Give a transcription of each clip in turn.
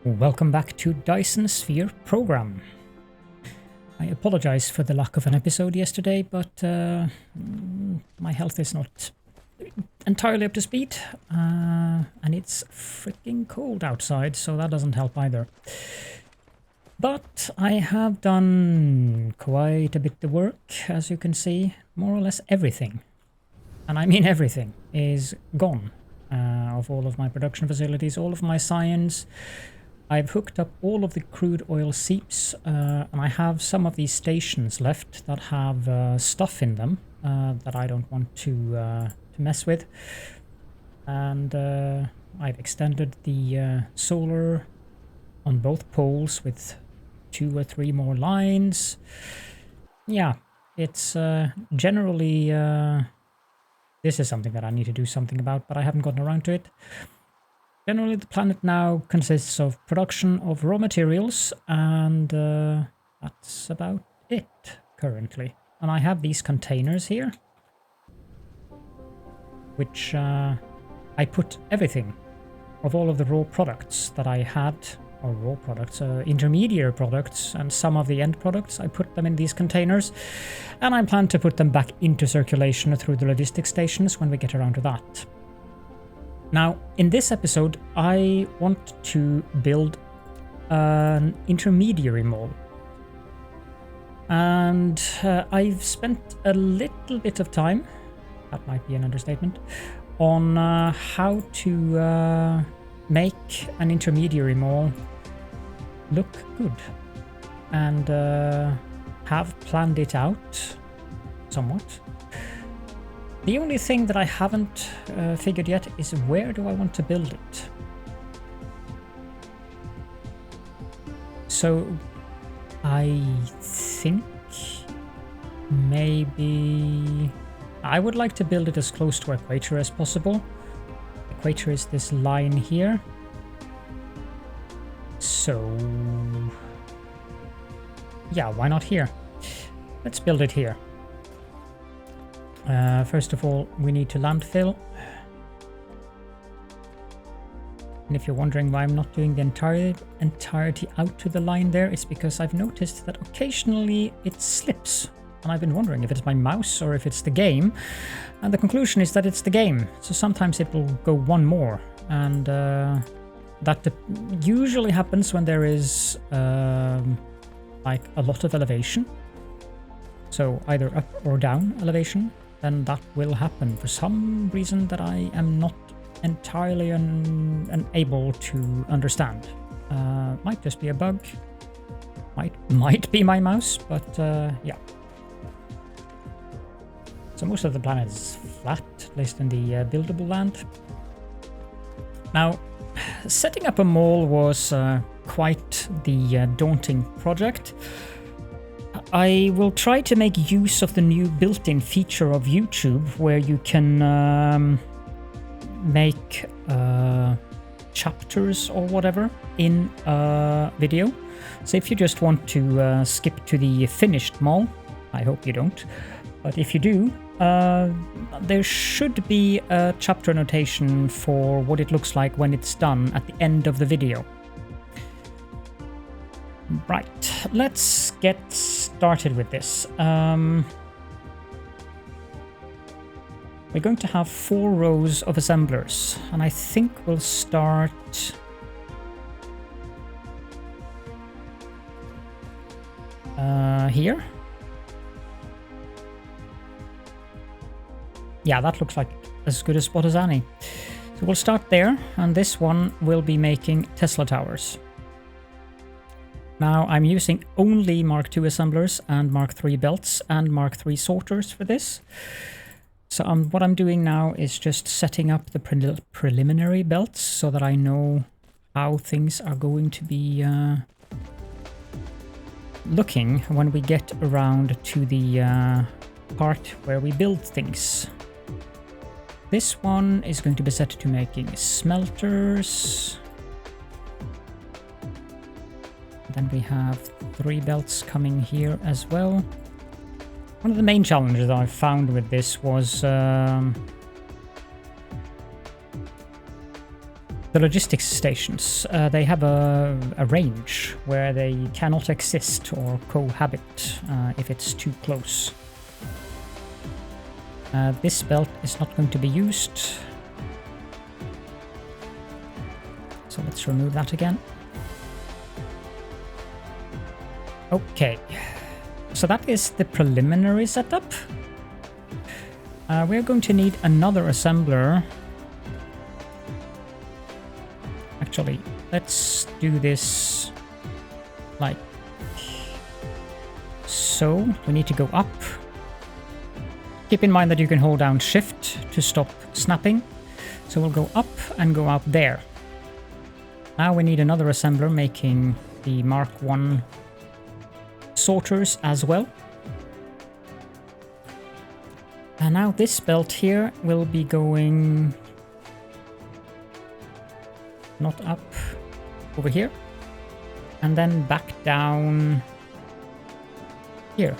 Welcome back to Dyson Sphere Program. I apologize for the lack of an episode yesterday, but my health is not entirely up to speed, and it's freaking cold outside, so that doesn't help either. But I have done quite a bit of work, as you can see. More or less everything, and I mean everything, is gone of all of my production facilities, all of my science. I've hooked up all of the crude oil seeps, and I have some of these stations left that have stuff in them that I don't want to mess with. And I've extended the solar on both poles with 2 or 3 more lines. Yeah, it's generally... this is something that I need to do something about, but I haven't gotten around to it. Generally, the planet now consists of production of raw materials, and that's about it currently. And I have these containers here, which I put everything of all of the raw products that I had, or raw products, intermediate products, and some of the end products. I put them in these containers, and I plan to put them back into circulation through the logistics stations when we get around to that. Now, in this episode, I want to build an intermediary mall. And I've spent a little bit of time, that might be an understatement, on how to make an intermediary mall look good. And have planned it out somewhat. The only thing that I haven't figured yet is where do I want to build it. So I think maybe I would like to build it as close to equator as possible. Equator is this line here. So yeah, why not here? Let's build it here. First of all, we need to landfill. And if you're wondering why I'm not doing the entirety out to the line there, it's because I've noticed that occasionally it slips. And I've been wondering if it's my mouse or if it's the game. And the conclusion is that it's the game. So sometimes it will go one more. And that usually happens when there is like a lot of elevation. So either up or down elevation. Then that will happen for some reason that I am not entirely unable to understand. Might just be a bug. Might be my mouse, but yeah. So most of the planet is flat, at least in the buildable land. Now, setting up a mall was quite the daunting project. I will try to make use of the new built-in feature of YouTube where you can make chapters or whatever in a video. So if you just want to skip to the finished mall, I hope you don't, but if you do, there should be a chapter notation for what it looks like when it's done at the end of the video. Right, let's get started with this. We're going to have 4 rows of assemblers, and I think we'll start here. Yeah, that looks like as good a spot as any. So we'll start there, and this one will be making Tesla towers. Now I'm using only Mark II assemblers and Mark III belts and Mark III sorters for this. So what I'm doing now is just setting up the preliminary belts so that I know how things are going to be looking when we get around to the part where we build things. This one is going to be set to making smelters. Then we have 3 belts coming here as well. One of the main challenges I found with this was the logistics stations, they have a range where they cannot exist or cohabit if it's too close. This belt is not going to be used. So let's remove that again. Okay, so that is the preliminary setup. We're going to need another assembler. Actually, let's do this like so. We need to go up. Keep in mind that you can hold down Shift to stop snapping. So we'll go up and go out there. Now we need another assembler making the Mark 1 sorters as well. And now this belt here will be going not up, over here, and then back down here.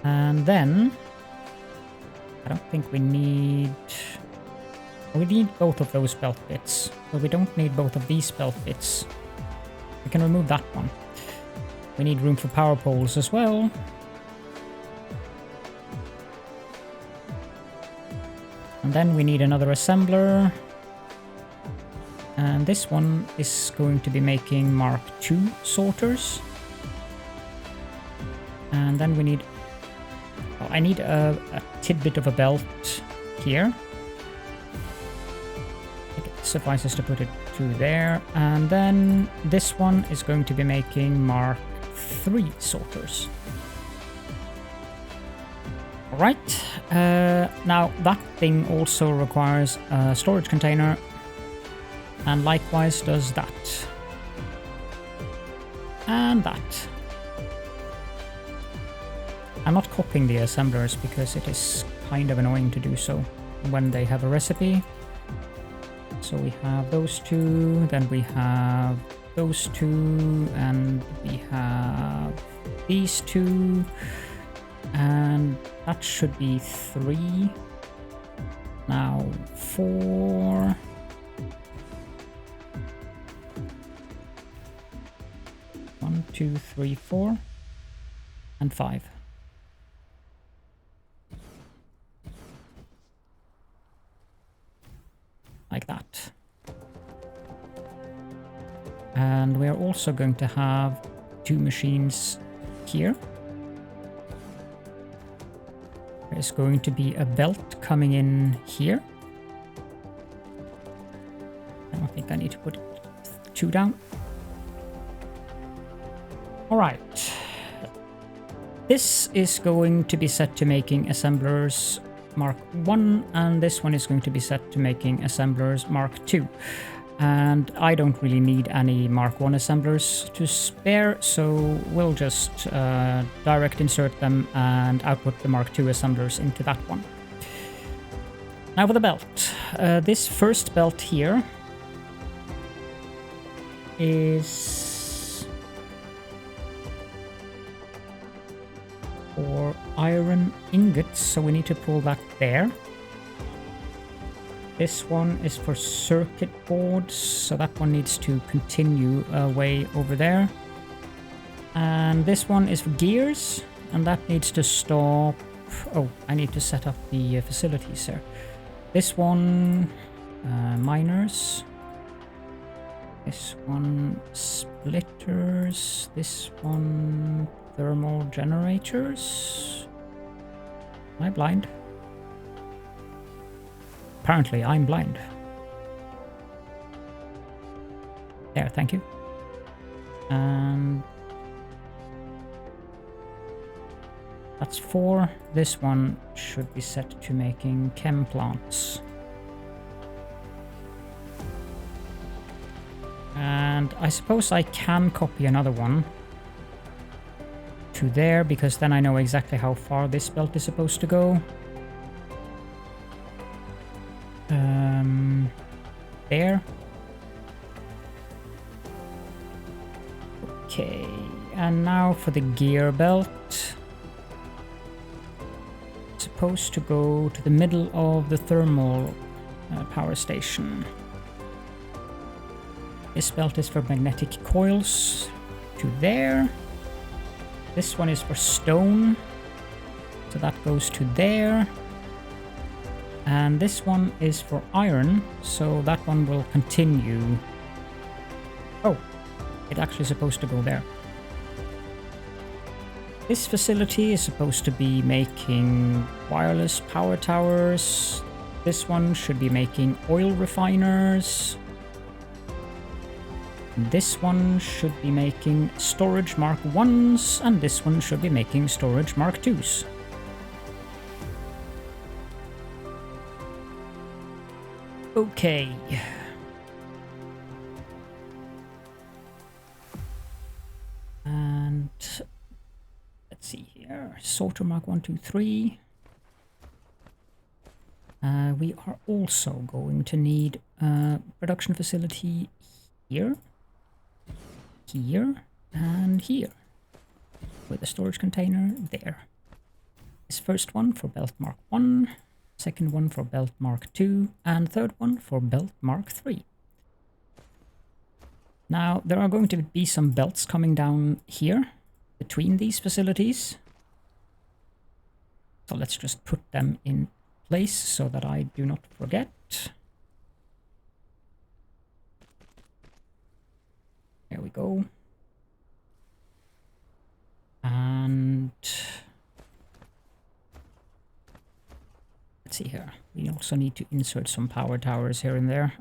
And then I don't think we need both of those belt bits, but we don't need both of these belt bits. We can remove that one. We need room for power poles as well. And then we need another assembler. And this one is going to be making Mark II sorters. And then we need... Oh, I need a tidbit of a belt here. I think it suffices to put it through there. And then this one is going to be making Mark III sorters. Alright, now that thing also requires a storage container, and likewise does that. And that. I'm not copying the assemblers because it is kind of annoying to do so when they have a recipe. So we have those two, then we have those two, and we have these two. And that should be 3. Now 4. One, 2, 3, 4, and 5. Like that. And we're also going to have 2 machines here. There's going to be a belt coming in here. I don't think I need to put 2 down. Alright. This is going to be set to making assemblers Mark 1, and this one is going to be set to making assemblers Mark 2. And I don't really need any Mark 1 assemblers to spare, so we'll just direct insert them and output the Mark 2 assemblers into that one. Now for the belt. This first belt here is for iron ingots, so we need to pull that there. This one is for circuit boards, so that one needs to continue way over there. And this one is for gears, and that needs to stop. Oh, I need to set up the facilities here. This one, miners. This one, splitters. This one, thermal generators. Am I blind? Apparently, I'm blind. There, thank you. And that's 4. This one should be set to making chem plants. And I suppose I can copy another one to there, because then I know exactly how far this belt is supposed to go. There. Okay, and now for the gear belt. It's supposed to go to the middle of the thermal power station. This belt is for magnetic coils to there. This one is for stone, so that goes to there. And this one is for iron, so that one will continue. Oh, it's actually supposed to go there. This facility is supposed to be making wireless power towers. This one should be making oil refiners. This one should be making storage Mark 1s, and this one should be making storage Mark 2s. Okay. And let's see here. Sorter Mark 1, 2, 3. We are also going to need a production facility here. Here and here, with a storage container there. This first one for belt Mark 1, second one for belt Mark 2, and third one for belt Mark 3. Now, there are going to be some belts coming down here between these facilities. So let's just put them in place so that I do not forget. There we go. And let's see here. We also need to insert some power towers here and there.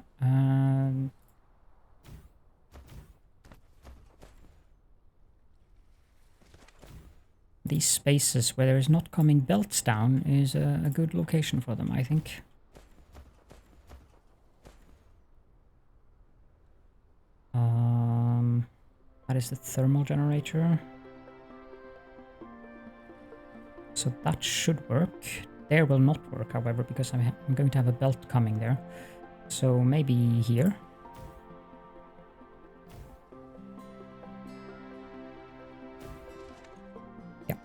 These spaces where there is not coming belts down is a good location for them, I think. That is the thermal generator. So that should work. There will not work, however, because I'm going to have a belt coming there. So maybe here. Yeah.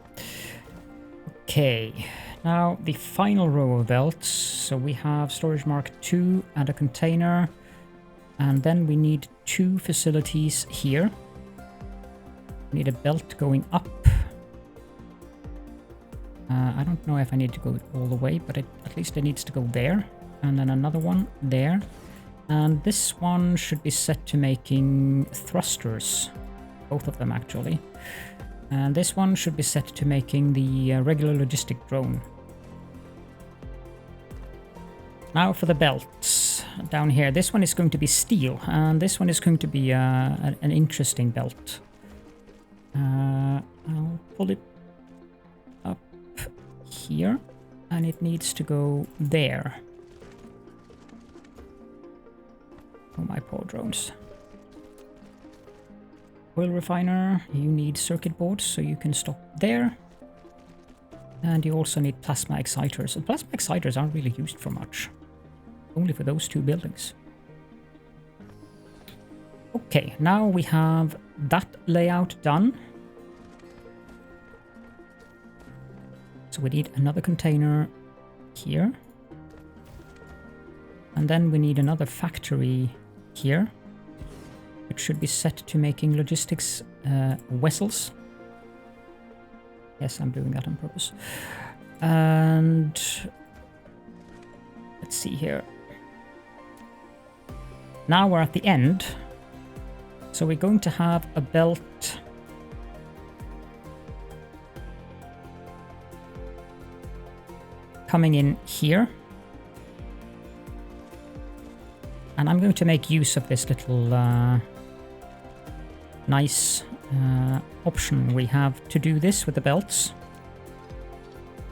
Okay. Now the final row of belts. So we have storage Mark 2 and a container. And then we need 2 facilities here. We need a belt going up. I don't know if I need to go all the way, but at least it needs to go there. And then another one there. And this one should be set to making thrusters. Both of them, actually. And this one should be set to making the regular logistic drone. Now for the belts. Down here, this one is going to be steel, and this one is going to be an interesting belt. I'll pull it up here, and it needs to go there. Oh, my poor drones. Oil refiner, you need circuit boards, so you can stop there. And you also need plasma exciters. And plasma exciters aren't really used for much. Only for those 2 buildings. Okay, now we have that layout done. So we need another container here. And then we need another factory here. It should be set to making logistics vessels. Yes, I'm doing that on purpose. And let's see here. Now we're at the end. So we're going to have a belt coming in here. And I'm going to make use of this little nice option we have to do this with the belts.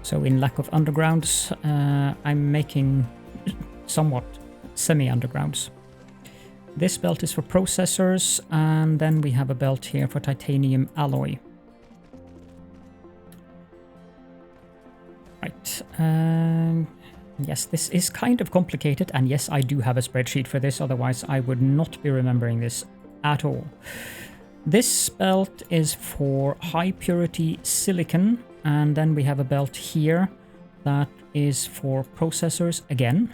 So in lack of undergrounds, I'm making somewhat semi-undergrounds. This belt is for processors, and then we have a belt here for titanium alloy. Right. Yes, this is kind of complicated, and yes, I do have a spreadsheet for this, otherwise I would not be remembering this at all. This belt is for high purity silicon, and then we have a belt here that is for processors again.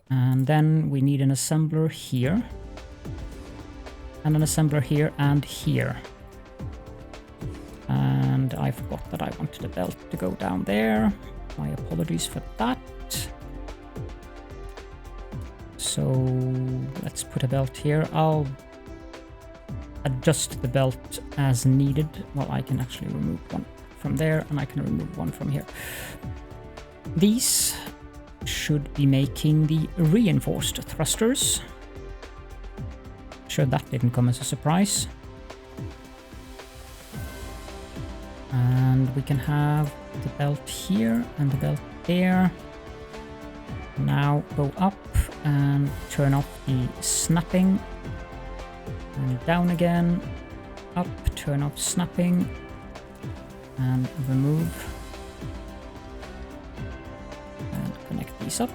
And then we need an assembler here. And an assembler here and here. And I forgot that I wanted the belt to go down there. My apologies for that. So let's put a belt here. I'll adjust the belt as needed. Well, I can actually remove one from there and I can remove one from here. These should be making the reinforced thrusters. Sure, that didn't come as a surprise. And we can have the belt here and the belt there. Now go up and turn off the snapping. And down again. Up, turn off snapping. And remove. And connect these up.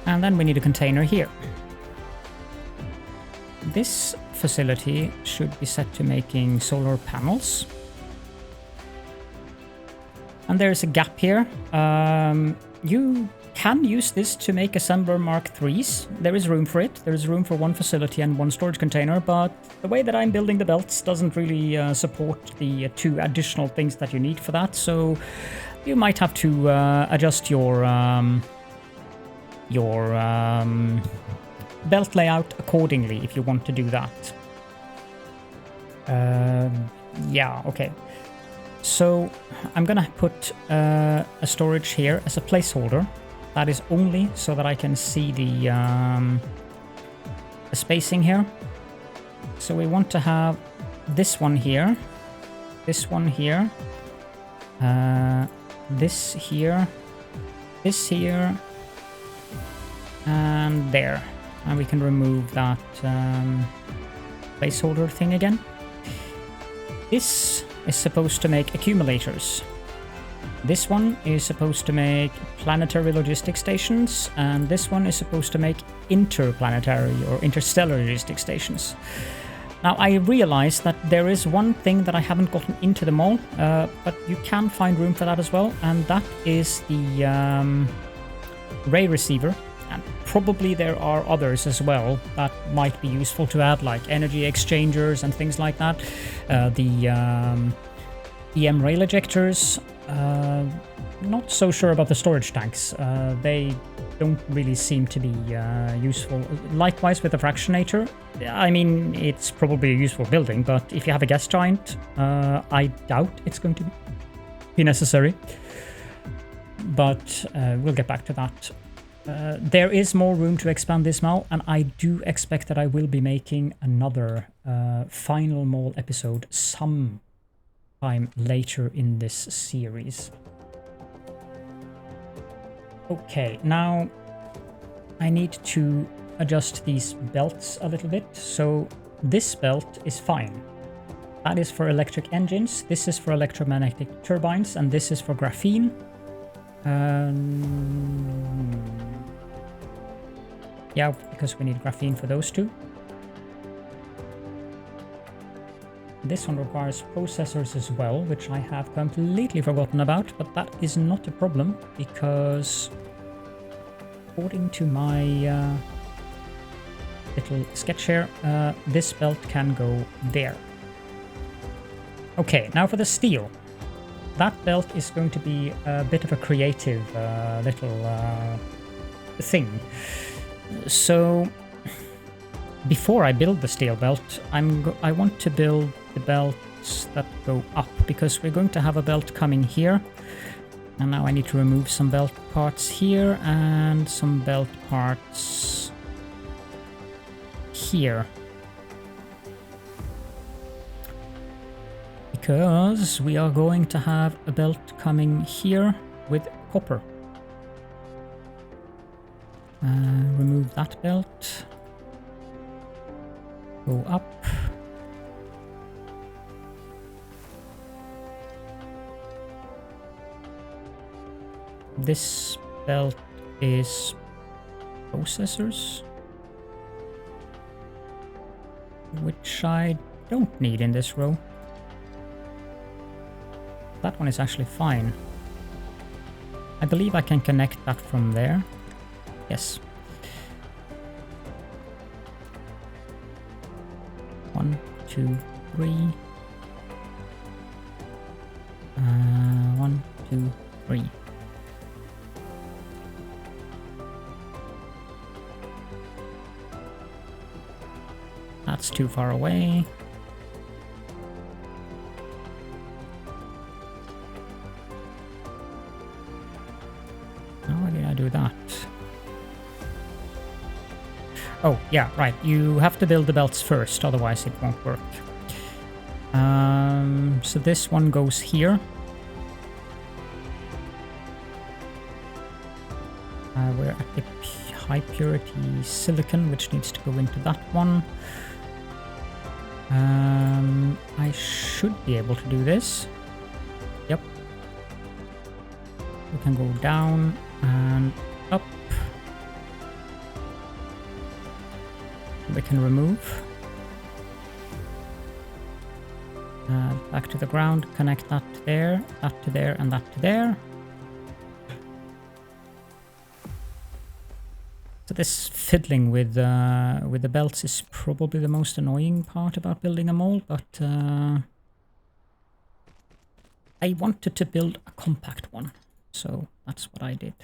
And then we need a container here. This facility should be set to making solar panels. And there's a gap here. You can use this to make assembler Mark IIIs. There is room for it. There is room for one facility and one storage container, but the way that I'm building the belts doesn't really support the two additional things that you need for that. So you might have to adjust your belt layout accordingly if you want to do that. Yeah, okay. So I'm gonna put a storage here as a placeholder. That is only so that I can see the spacing here. So we want to have this one here, this one here, this here, this here, and there. And we can remove that placeholder thing again. This is supposed to make accumulators. This one is supposed to make planetary logistic stations, and this one is supposed to make interplanetary or interstellar logistic stations. Now I realize that there is one thing that I haven't gotten into them all, but you can find room for that as well, and that is the ray receiver. And probably there are others as well that might be useful to add, like energy exchangers and things like that. The EM rail ejectors. Not so sure about the storage tanks. They don't really seem to be useful. Likewise with the fractionator. I mean, it's probably a useful building, but if you have a gas giant, I doubt it's going to be necessary. But we'll get back to that. There is more room to expand this mall, and I do expect that I will be making another final mall episode sometime later in this series. Okay, now I need to adjust these belts a little bit. So this belt is fine. That is for electric engines, this is for electromagnetic turbines, and this is for graphene. Yeah, because we need graphene for those two. This one requires processors as well, which I have completely forgotten about, but that is not a problem because according to my little sketch here, this belt can go there. Okay, now for the steel. That belt is going to be a bit of a creative little thing. So before I build the steel belt, I want to build the belts that go up, because we're going to have a belt coming here. And now I need to remove some belt parts here and some belt parts here. Because we are going to have a belt coming here with copper. Remove that belt. Go up. This belt is processors, which I don't need in this row. that one is actually fine. I believe I can connect that from there. Yes. 1, 2, 3. 1, 2, 3. That's too far away. How did I do that? Oh, yeah, right. You have to build the belts first, otherwise it won't work. So this one goes here. We're at the high purity silicon, which needs to go into that one. I should be able to do this. Yep. We can go down and up. We can remove. Back to the ground, connect that to there, and that to there. So this fiddling with the belts is probably the most annoying part about building a mall, but I wanted to build a compact one, so that's what I did.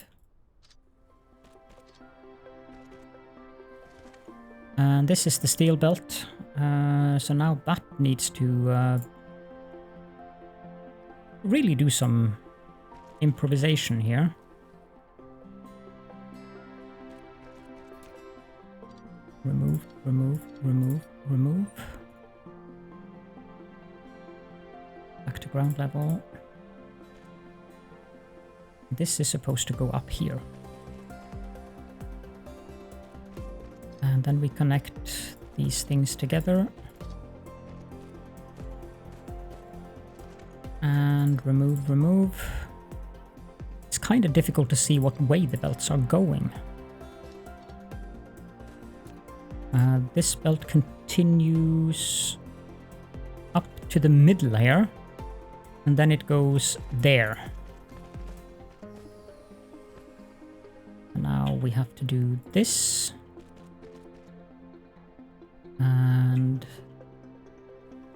And this is the steel belt, so now that needs to really do some improvisation here. Remove, remove, remove, remove. Back to ground level. This is supposed to go up here. And then we connect these things together. And remove, remove. It's kind of difficult to see what way the belts are going. This belt continues up to the mid layer, and then it goes there. And now we have to do this. And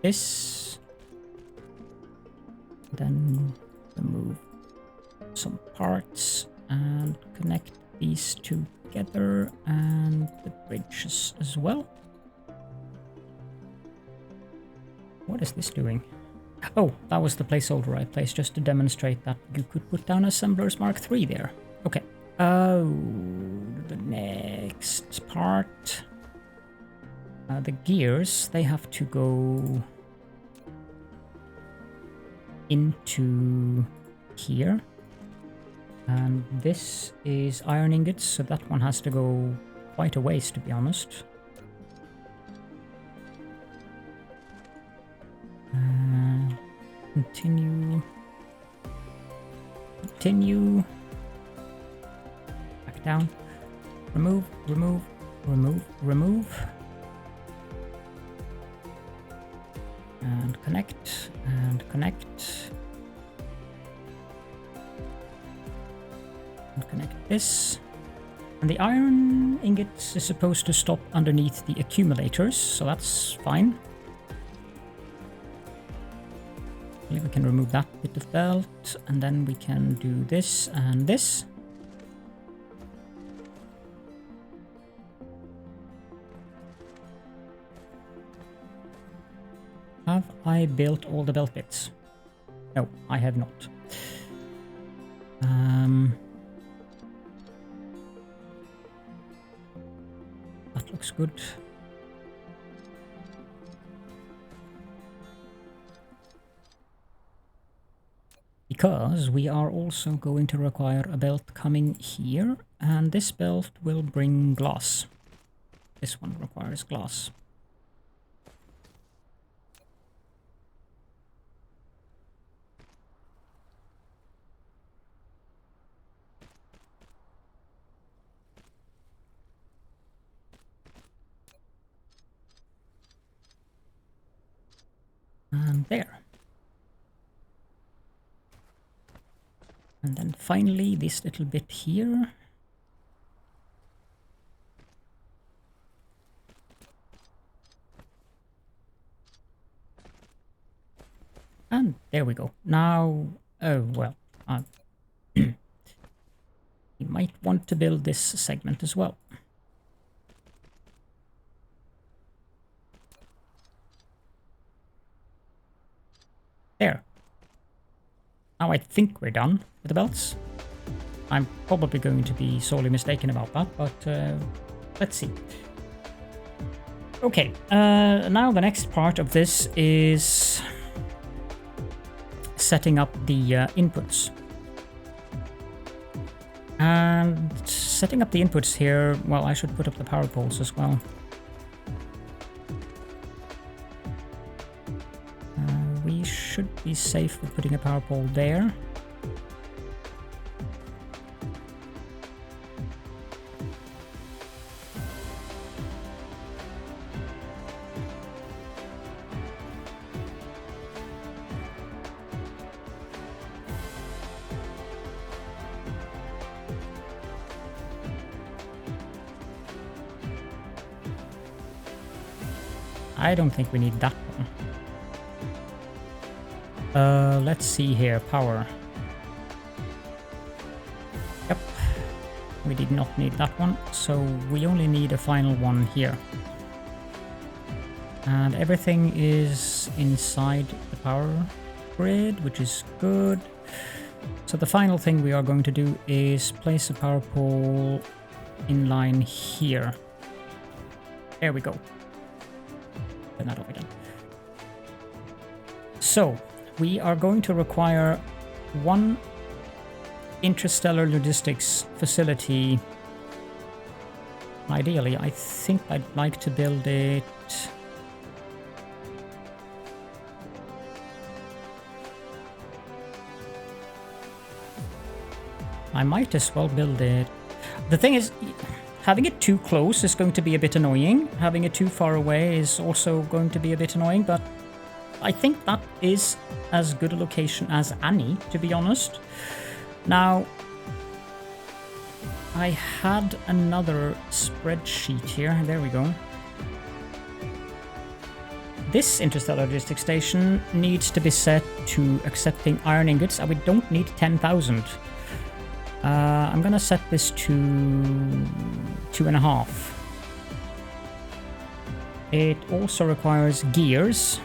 this. Then remove some parts and connect these two together, and the bridges as well. What is this doing? Oh, that was the placeholder I placed just to demonstrate that you could put down Assemblers Mark III there. Okay. Oh, the next part. The gears, they have to go into here. And this is iron ingots, so that one has to go quite a ways, to be honest. Continue. Continue. Back down. Remove, remove, remove, remove. And connect, and connect. And connect this. And the iron ingots is supposed to stop underneath the accumulators, so that's fine. We can remove that bit of belt, and then we can do this and this. Have I built all the belt bits? No, I have not. That looks good. Because we are also going to require a belt coming here, and this belt will bring glass. This one requires glass. And there. And then finally this little bit here. And there we go. Now, oh well, you might want to build this segment as well. There. Now I think we're done with the belts. I'm probably going to be sorely mistaken about that, but let's see. Okay, now the next part of this is setting up the inputs. And setting up the inputs here, well, I should put up the power poles as well. We should be safe with putting a power pole there. I don't think we need that one. Let's see here, power. Yep, we did not need that one, so we only need a final one here. And everything is inside the power grid, which is good. So the final thing we are going to do is place a power pole in line here. There we go. Turn that off again. So we are going to require one interstellar logistics facility. Ideally, I think I'd like to build it I might as well build it. The thing is, having it too close is going to be a bit annoying. Having it too far away is also going to be a bit annoying, but I think that is as good a location as any, to be honest. Now, I had another spreadsheet here. There we go. This interstellar logistics station needs to be set to accepting iron ingots, and we don't need 10,000. I'm gonna set this to 2.5. It also requires gears.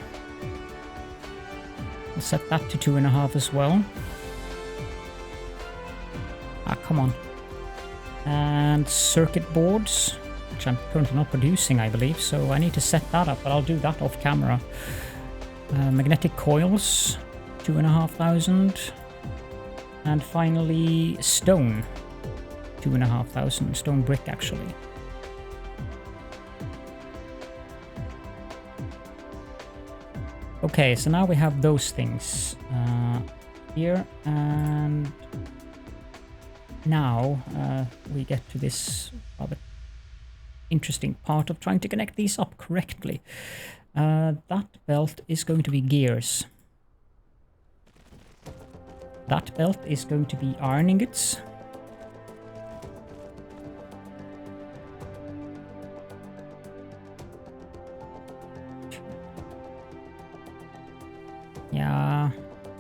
I'll set that to 2.5 as well. Ah, come on. And circuit boards, which I'm currently not producing, I believe, so I need to set that up, but I'll do that off camera. Magnetic coils, 2,500. And finally, stone, 2,500, stone brick actually. Okay, so now we have those things here, and now we get to this rather interesting part of trying to connect these up correctly. That belt is going to be gears. That belt is going to be iron ingots. Yeah,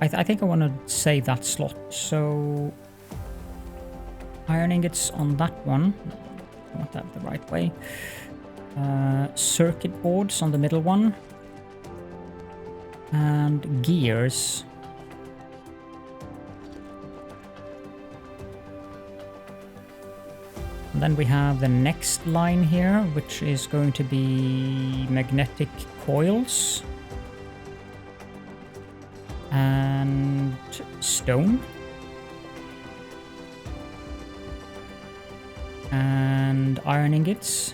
I think I want to save that slot. So iron ingots on that one. I want that the right way. Circuit boards on the middle one. And gears. And then we have the next line here, which is going to be magnetic coils. And stone. And iron ingots.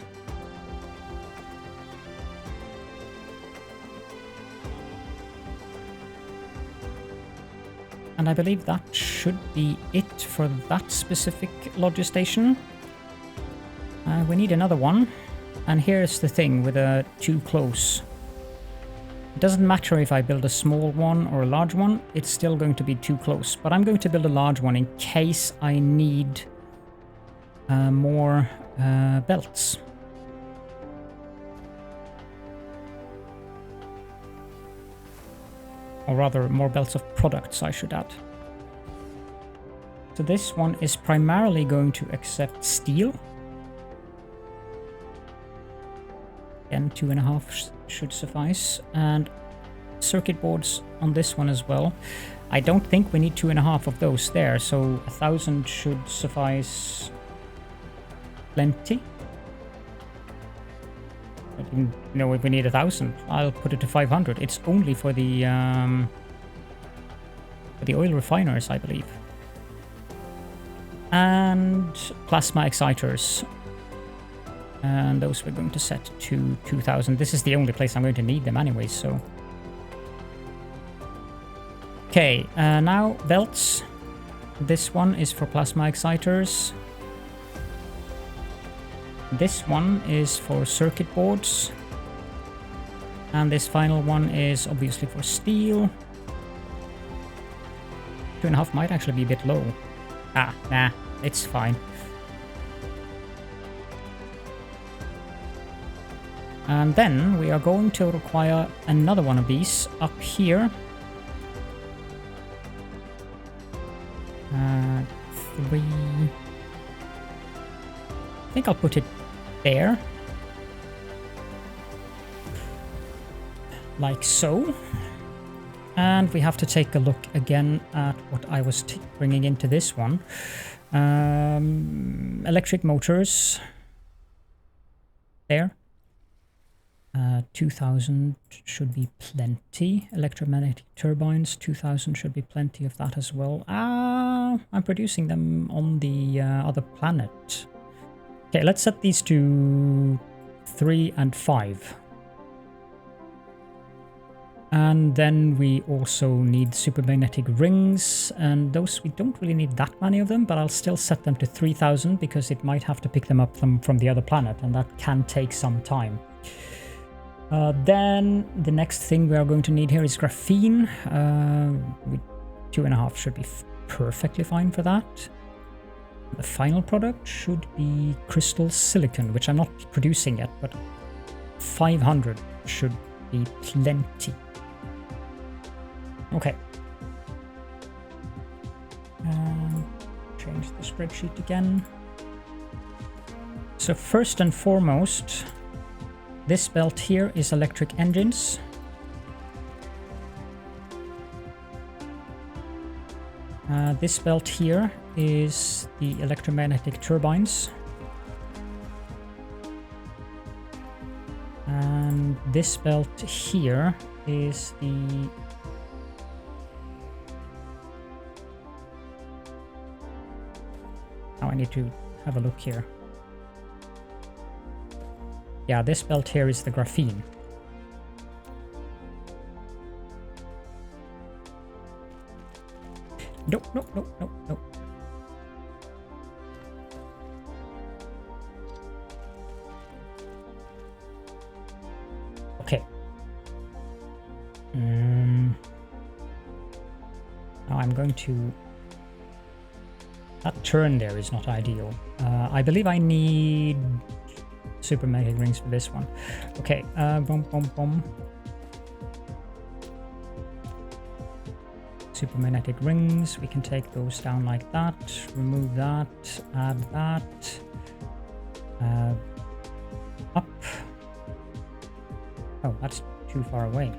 And I believe that should be it for that specific Logi-station. We need another one. And here's the thing with too close. It doesn't matter if I build a small one or a large one, it's still going to be too close. But I'm going to build a large one in case I need more belts. Or rather, more belts of products, I should add. So this one is primarily going to accept steel. Again, 2.5 should suffice. And circuit boards on this one as well. I don't think we need 2.5 of those there, so 1,000 should suffice plenty. I didn't know if we need 1,000. I'll put it to 500. It's only for the oil refiners, I believe. And plasma exciters. And those we're going to set to 2,000. This is the only place I'm going to need them anyway, so... Okay, now belts. This one is for plasma exciters. This one is for circuit boards. And this final one is obviously for steel. 2.5 might actually be a bit low. Ah, nah, it's fine. And then we are going to require another one of these up here. 3. I think I'll put it there. Like so. And we have to take a look again at what I was bringing into this one. Electric motors. There. 2,000 should be plenty. Electromagnetic turbines, 2,000 should be plenty of that as well. I'm producing them on the other planet. Okay, let's set these to 3 and 5. And then we also need supermagnetic rings, and those we don't really need that many of them, but I'll still set them to 3,000 because it might have to pick them up from the other planet, and that can take some time. Then the next thing we are going to need here is graphene. 2.5 should be perfectly fine for that. The final product should be crystal silicon, which I'm not producing yet, but 500 should be plenty. Okay. Change the spreadsheet again. So first and foremost, this belt here is electric engines. This belt here is the electromagnetic turbines. And this belt here is the... Now I need to have a look here. Yeah, this belt here is the graphene. No. Okay. Now I'm going to... That turn there is not ideal. I believe I need supermagnetic rings for this one. Okay, boom. Supermagnetic rings, we can take those down like that, remove that, add that, up. Oh, that's too far away.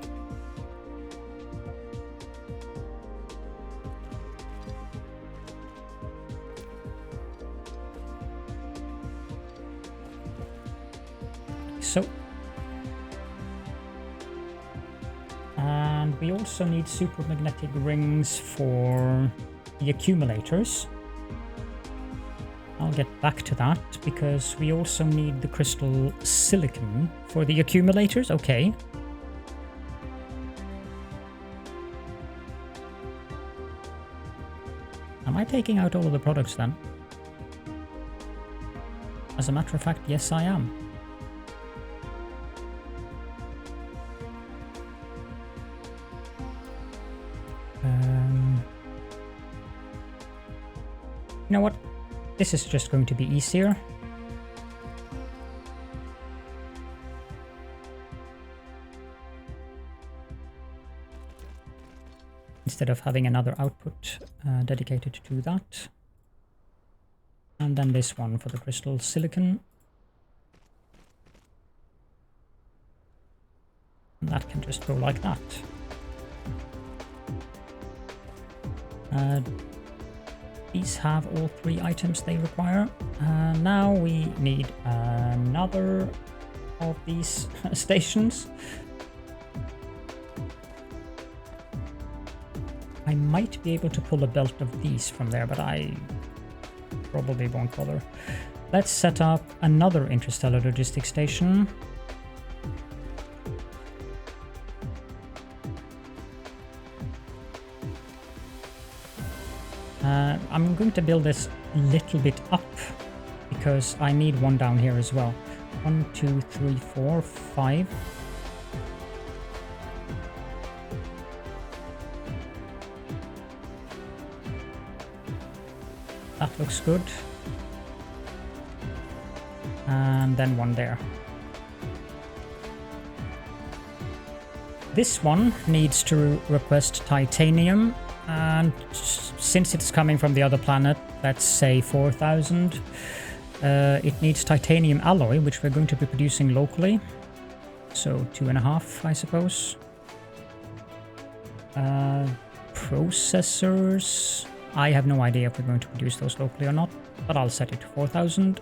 So. And we also need supermagnetic rings for the accumulators. I'll get back to that because we also need the crystal silicon for the accumulators. Okay. Am I taking out all of the products then? As a matter of fact, yes I am. You know what? This is just going to be easier. Instead of having another output dedicated to that. And then this one for the crystal silicon. And that can just go like that. These have all 3 items they require. Now we need another of these stations. I might be able to pull a belt of these from there, but I probably won't bother. Let's set up another interstellar logistics station. I'm going to build this a little bit up because I need one down here as well. 1, 2, 3, 4, 5. That looks good. And then one there. This one needs to request titanium, and since it's coming from the other planet, let's say 4000, it needs titanium alloy, which we're going to be producing locally. So 2.5, I suppose. Processors. I have no idea if we're going to produce those locally or not, but I'll set it to 4000.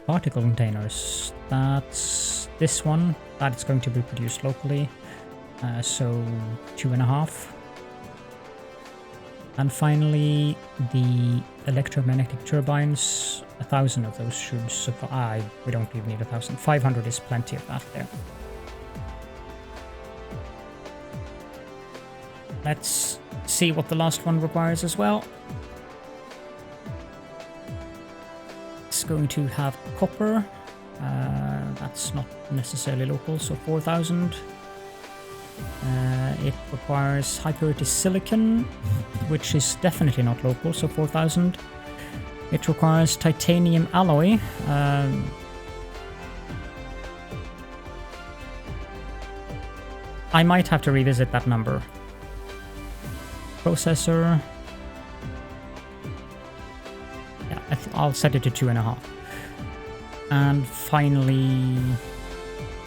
Particle containers. That's this one. That's going to be produced locally. So 2.5. And finally, the electromagnetic turbines. 1,000 of those should supply. We don't even need 1,000. 500 is plenty of that there. Let's see what the last one requires as well. It's going to have copper. That's not necessarily local, so 4,000. It requires high purity silicon, which is definitely not local, so 4,000. It requires titanium alloy. I might have to revisit that number. Processor. Yeah, I'll set it to 2.5. And finally,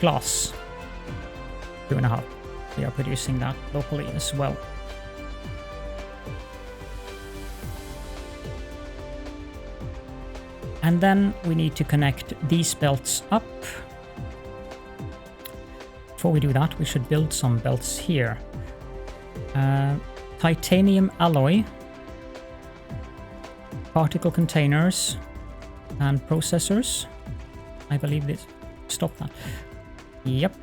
glass. 2.5. We are producing that locally as well. And then we need to connect these belts up. Before we do that, we should build some belts here. Titanium alloy, particle containers, and processors. I believe this. Stop that. Yep.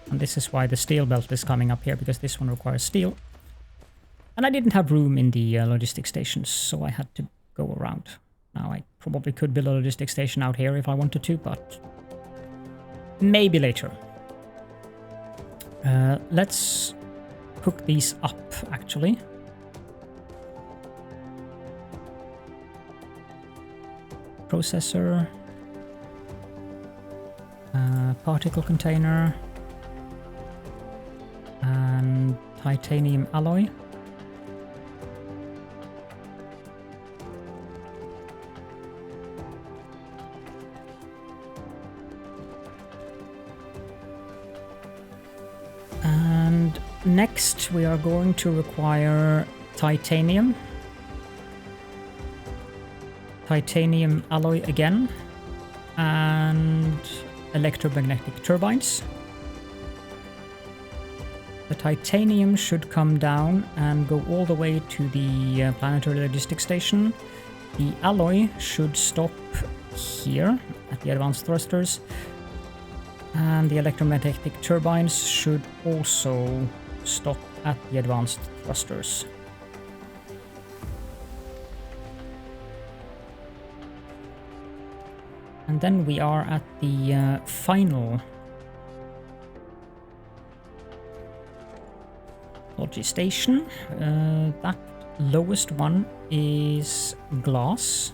And this is why the steel belt is coming up here, because this one requires steel. And I didn't have room in the logistics stations, so I had to go around. Now I probably could build a logistics station out here if I wanted to, but maybe later. Let's hook these up, actually. Processor. Particle container. And titanium alloy. And next we are going to require titanium. Titanium alloy again. And electromagnetic turbines. The titanium should come down and go all the way to the planetary logistics station. The alloy should stop here at the advanced thrusters. And the electromagnetic turbines should also stop at the advanced thrusters. And then we are at the final Logi station. That lowest one is glass.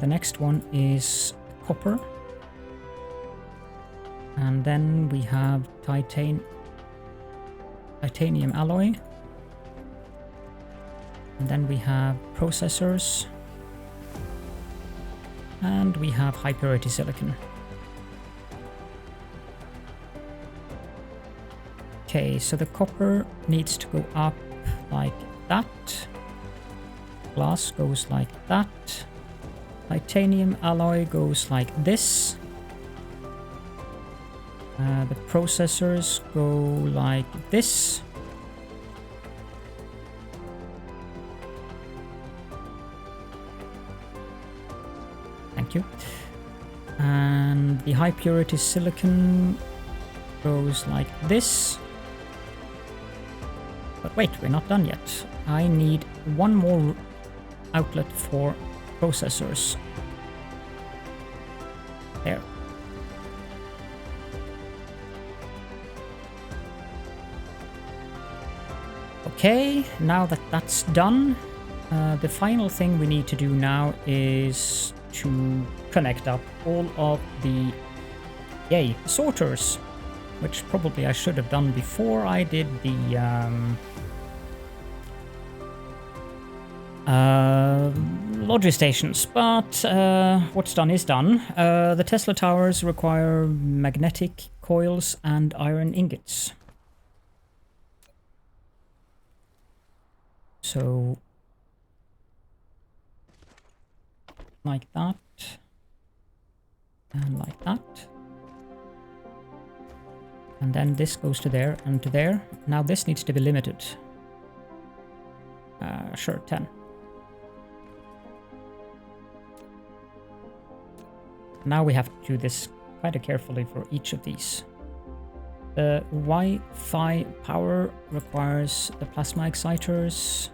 The next one is copper. And then we have titanium alloy. And then we have processors. And we have high purity silicon. Okay, so the copper needs to go up like that. Glass goes like that. Titanium alloy goes like this. The processors go like this. Thank you. And the high purity silicon goes like this. But wait, we're not done yet. I need one more outlet for processors. There. Okay, now that that's done, the final thing we need to do now is to connect up all of the sorters, which probably I should have done before I did the Logi stations, but what's done is done. The Tesla towers require magnetic coils and iron ingots. So, like that, and like that. And then this goes to there and to there. Now this needs to be limited. Sure, 10. Now we have to do this kind of carefully for each of these. The Wi-Fi power requires the plasma exciters.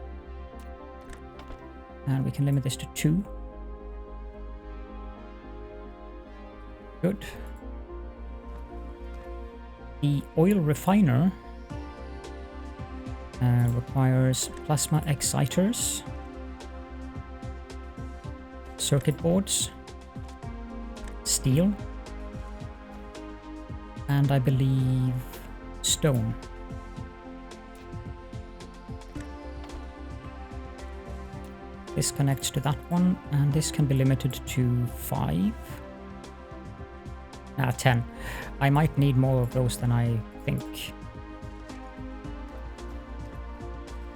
And we can limit this to 2. Good. The oil refiner requires plasma exciters, circuit boards, steel, and I believe stone. This connects to that one, and this can be limited to 5. 10. I might need more of those than I think.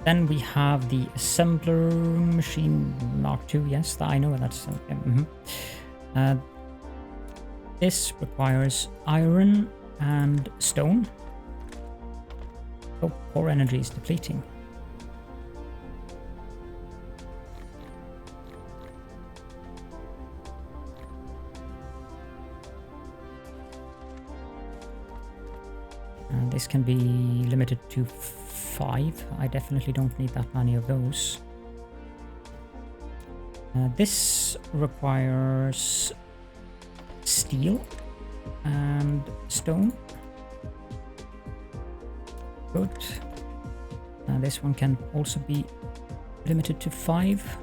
Then we have the assembler machine Mark II. Yes, I know that's... this requires iron and stone. Oh, core energy is depleting. And this can be limited to 5. I definitely don't need that many of those. This requires steel and stone. Good. This one can also be limited to 5.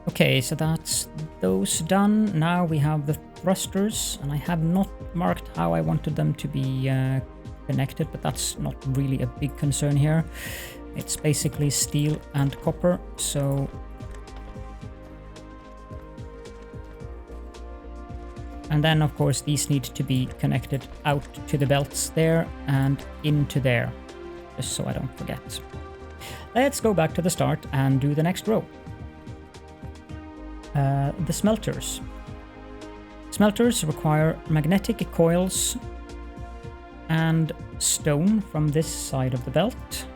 Okay, so that's those done. Now we have the thrusters, and I have not marked how I wanted them to be connected, but that's not really a big concern here. It's basically steel and copper, so... And then, of course, these need to be connected out to the belts there and into there, just so I don't forget. Let's go back to the start and do the next row. The smelters. Smelters require magnetic coils and stone from this side of the belt.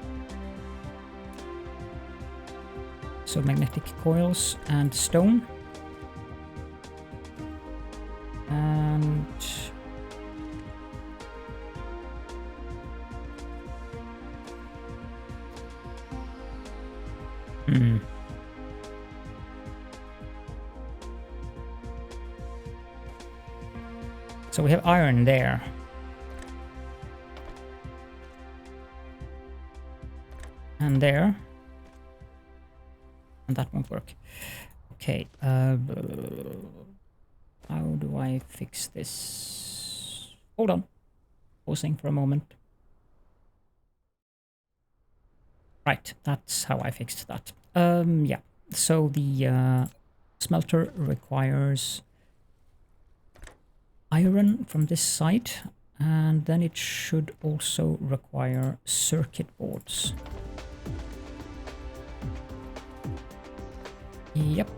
So magnetic coils and stone. And so we have iron there. and there. And that won't work. Okay, how do I fix this? Hold on. Pausing for a moment. Right, that's how I fixed that. Yeah, so the smelter requires iron from this side, and then it should also require circuit boards. Yep.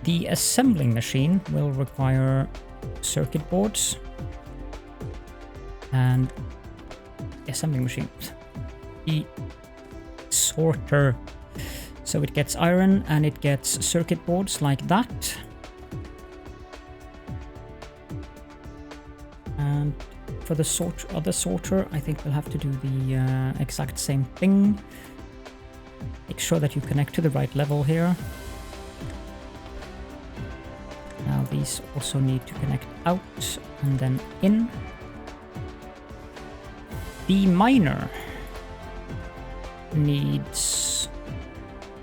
The assembling machine will require circuit boards, and the assembling machine, the sorter, so it gets iron and it gets circuit boards like that. And for the other sorter, I think we'll have to do the exact same thing. Make sure that you connect to the right level here. Now these also need to connect out and then in. The miner needs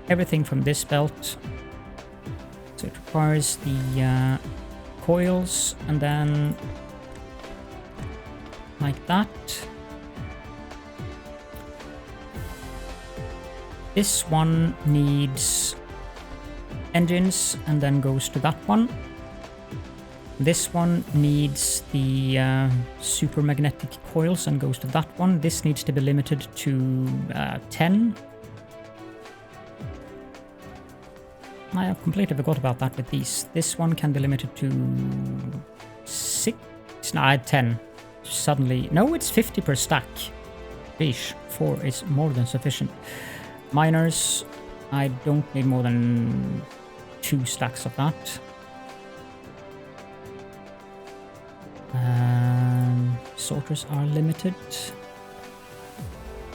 everything from this belt. So it requires the coils and then like that. This one needs engines and then goes to that one. This one needs the super magnetic coils and goes to that one. This needs to be limited to 10. I have completely forgot about that with these. This one can be limited to 6. No, 10. Suddenly, no, it's 50 per stack. Yeesh, 4 is more than sufficient. Miners, I don't need more than 2 stacks of that. Sorters are limited.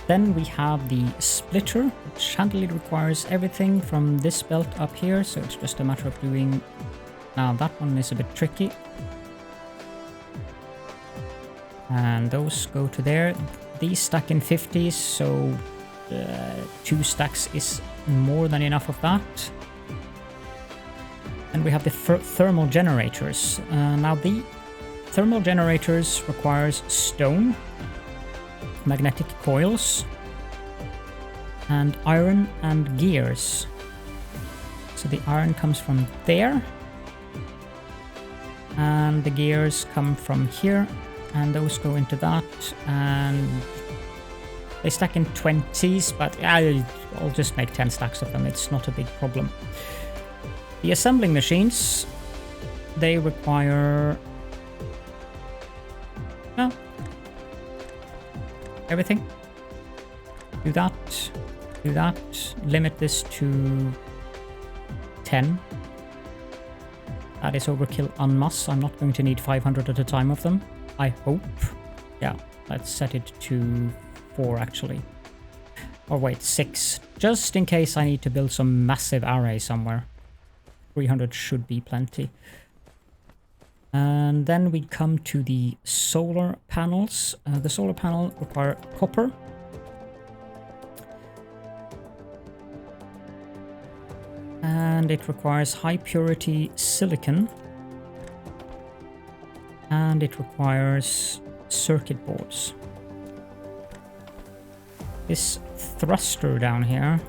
Then we have the splitter, which handily requires everything from this belt up here, so it's just a matter of doing... Now that one is a bit tricky. And those go to there. These stack in 50s, so 2 stacks is more than enough of that. And we have the thermal generators. Now the thermal generators requires stone, magnetic coils, and iron and gears. So the iron comes from there, and the gears come from here, and those go into that, and they stack in 20s, but I'll just make 10 stacks of them. It's not a big problem. The assembling machines, they require everything. Do that, limit this to 10. That is overkill en masse. I'm not going to need 500 at a time of them, I hope. Yeah, let's set it to 4 actually. Or wait, 6, just in case I need to build some massive array somewhere. 300 should be plenty. And then we come to the solar panels. The solar panel require copper. And it requires high purity silicon. And it requires circuit boards. This thruster down here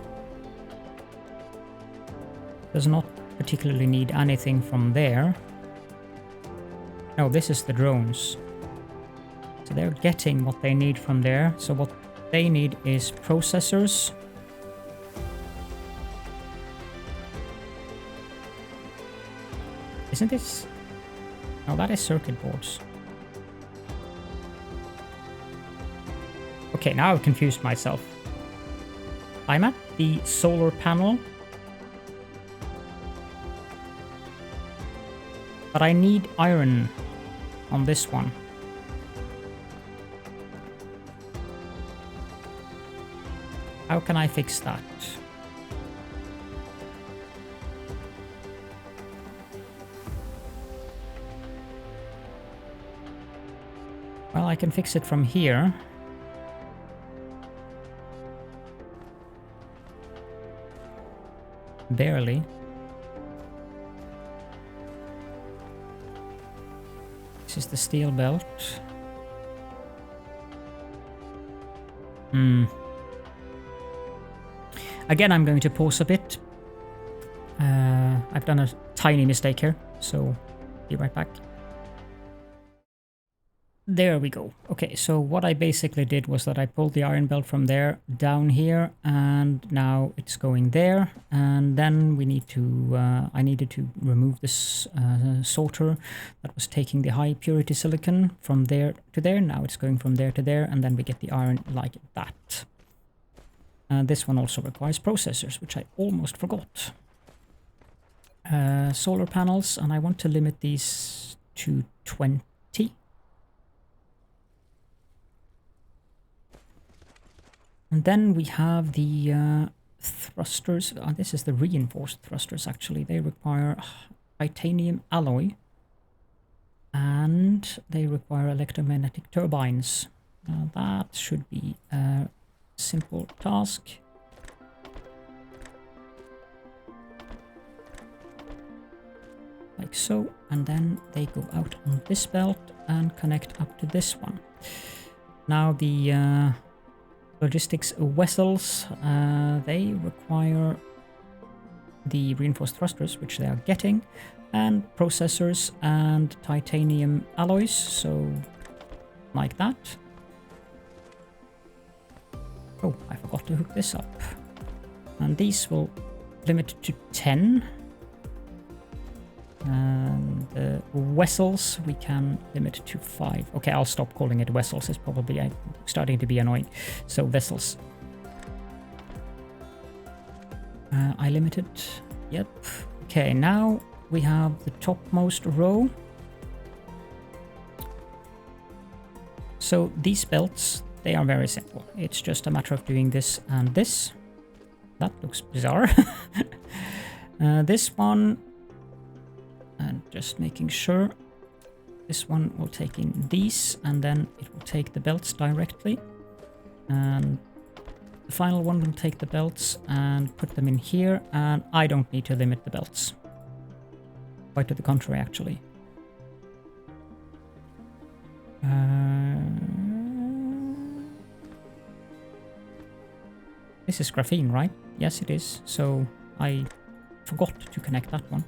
does not particularly need anything from there. No, this is the drones. So they're getting what they need from there. So what they need is processors. Isn't this? No, that is circuit boards. Okay, now I've confused myself. I'm at the solar panel. But I need iron on this one. How can I fix that? Well, I can fix it from here. Barely. This is the steel belt. Again, I'm going to pause a bit. I've done a tiny mistake here, so be right back. There we go. Okay, so what I basically did was that I pulled the iron belt from there down here, and now it's going there. And then we need to, I needed to remove this sorter that was taking the high purity silicon from there to there. Now it's going from there to there, and then we get the iron like that. This one also requires processors, which I almost forgot. Solar panels, and I want to limit these to 20. And then we have the thrusters. This is the reinforced thrusters, actually. They require titanium alloy. And they require electromagnetic turbines. That should be a simple task. Like so. And then they go out on this belt and connect up to this one. Now the logistics vessels, they require the reinforced thrusters, which they are getting, and processors and titanium alloys, so like that. Oh, I forgot to hook this up. And these will limit to 10. And the vessels we can limit to 5. Okay, I'll stop calling it vessels. It's probably starting to be annoying. So vessels. I limited. Yep. Okay, now we have the topmost row. So these belts, they are very simple. It's just a matter of doing this and this. That looks bizarre. This one, and just making sure this one will take in these, and then it will take the belts directly, and the final one will take the belts and put them in here, and I don't need to limit the belts. Quite to the contrary, actually. This is graphene, right? Yes, it is. So I forgot to connect that one.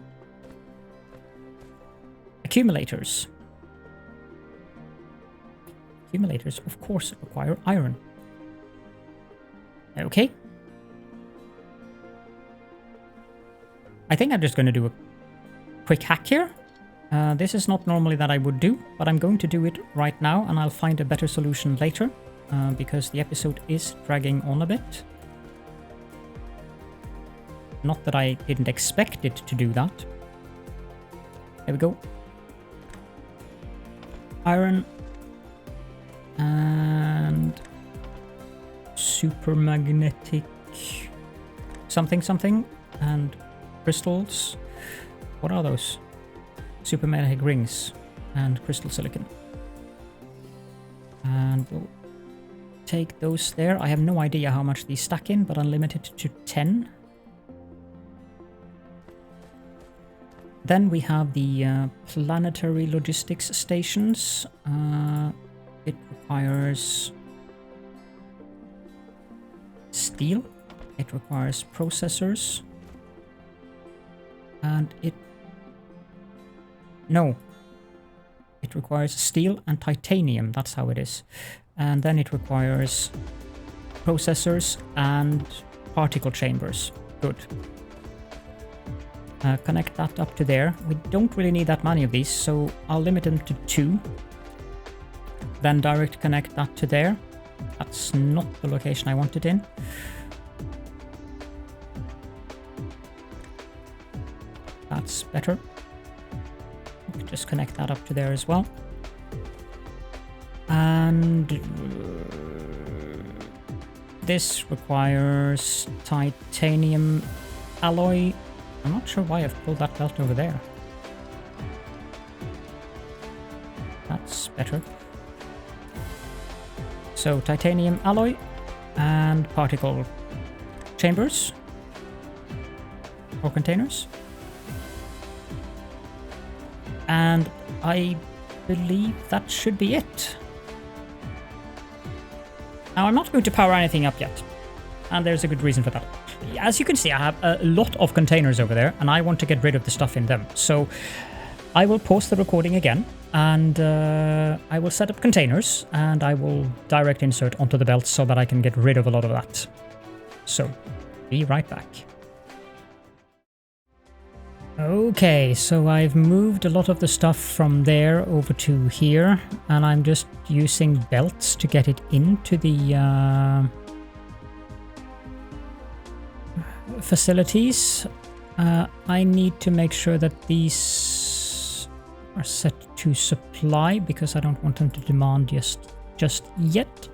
Accumulators. Accumulators, of course, require iron. Okay. I think I'm just going to do a quick hack here. This is not normally that I would do, but I'm going to do it right now, and I'll find a better solution later, because the episode is dragging on a bit. Not that I didn't expect it to do that. There we go. Iron and supermagnetic something and crystals. What are those? Supermagnetic rings and crystal silicon. And we'll take those there. I have no idea how much these stack in, but unlimited to 10. Then we have the planetary logistics stations. It requires steel. It requires processors. And it requires steel and titanium. That's how it is. And then it requires processors and particle chambers. Good. Connect that up to there. We don't really need that many of these, so I'll limit them to 2. Then direct connect that to there. That's not the location I want it in. That's better. Just connect that up to there as well. And this requires titanium alloy. I'm not sure why I've pulled that belt over there. That's better. So titanium alloy and particle chambers. More containers. And I believe that should be it. Now, I'm not going to power anything up yet, and there's a good reason for that. As you can see, I have a lot of containers over there, and I want to get rid of the stuff in them. So I will pause the recording again, and I will set up containers, and I will direct insert onto the belt so that I can get rid of a lot of that. So, be right back. Okay, so I've moved a lot of the stuff from there over to here, and I'm just using belts to get it into the facilities. I need to make sure that these are set to supply because I don't want them to demand just yet.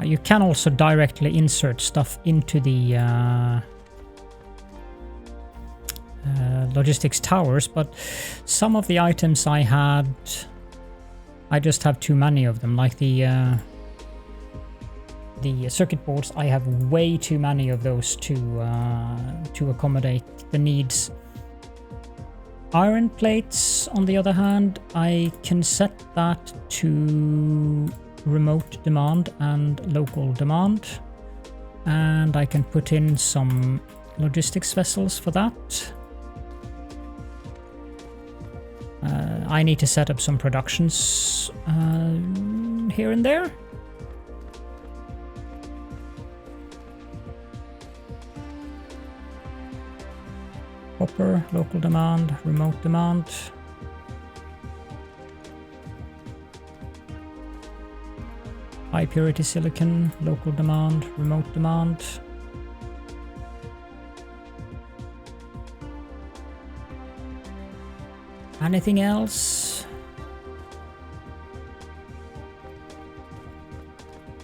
You can also directly insert stuff into the logistics towers, but some of the items I had, I just have too many of them. Like the circuit boards, I have way too many of those to accommodate the needs. Iron plates, on the other hand, I can set that to remote demand and local demand, and I can put in some logistics vessels for that. I need to set up some productions here and there. Copper, local demand, remote demand. High purity silicon, local demand, remote demand. Anything else?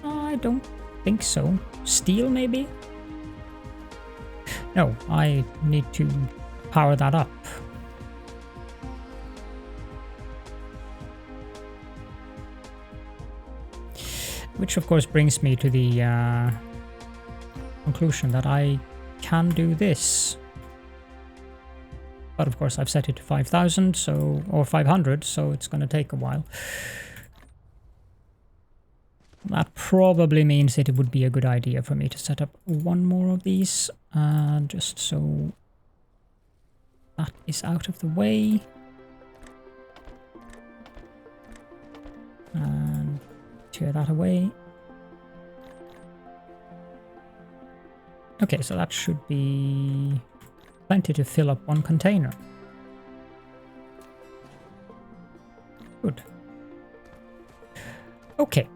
I don't think so. Steel, maybe? No, I need to power that up. Which of course brings me to the conclusion that I can do this. But of course I've set it to 5,000, so, or 500, so it's going to take a while. That probably means that it would be a good idea for me to set up one more of these, just so that is out of the way. And tear that away. Okay, so that should be plenty to fill up one container. Good. Okay,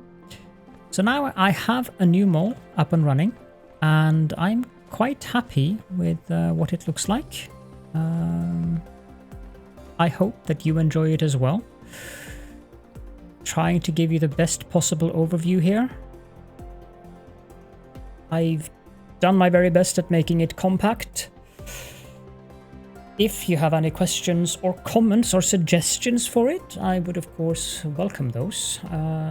so now I have a new mall up and running, and I'm quite happy with what it looks like. I hope that you enjoy it as well. Trying to give you the best possible overview here. I've done my very best at making it compact. If you have any questions or comments or suggestions for it, I would of course welcome those.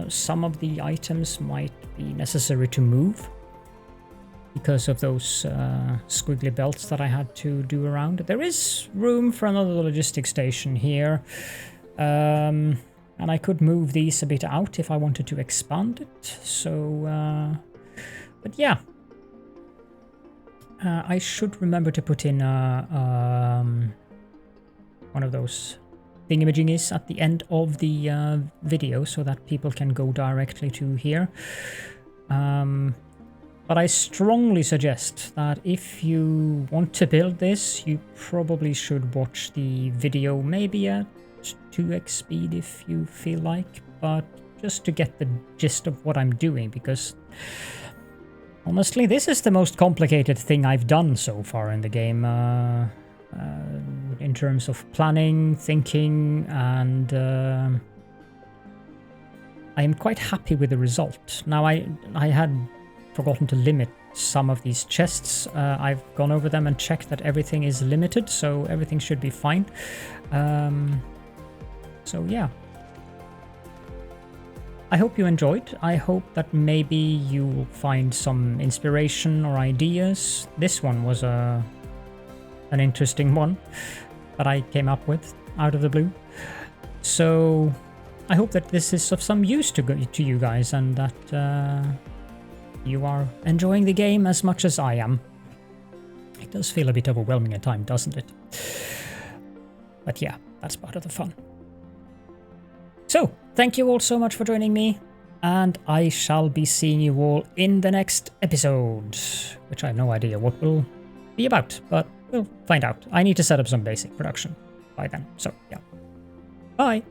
Some of the items might be necessary to move because of those squiggly belts that I had to do around. There is room for another logistics station here, and I could move these a bit out if I wanted to expand it. So, but yeah. I should remember to put in one of those thingamajiggies at the end of the video so that people can go directly to here. But I strongly suggest that if you want to build this, you probably should watch the video maybe at 2x speed if you feel like, but just to get the gist of what I'm doing, because honestly, this is the most complicated thing I've done so far in the game, in terms of planning, thinking, and I am quite happy with the result. Now, I had forgotten to limit some of these chests. I've gone over them and checked that everything is limited, so everything should be fine. So yeah. I hope you enjoyed. I hope that maybe you'll find some inspiration or ideas. This one was an interesting one that I came up with out of the blue. So I hope that this is of some use to you guys, and that you are enjoying the game as much as I am. It does feel a bit overwhelming at times, doesn't it? But yeah, that's part of the fun. So, thank you all so much for joining me, and I shall be seeing you all in the next episode, which I have no idea what will be about, but we'll find out. I need to set up some basic production by then, so yeah. Bye!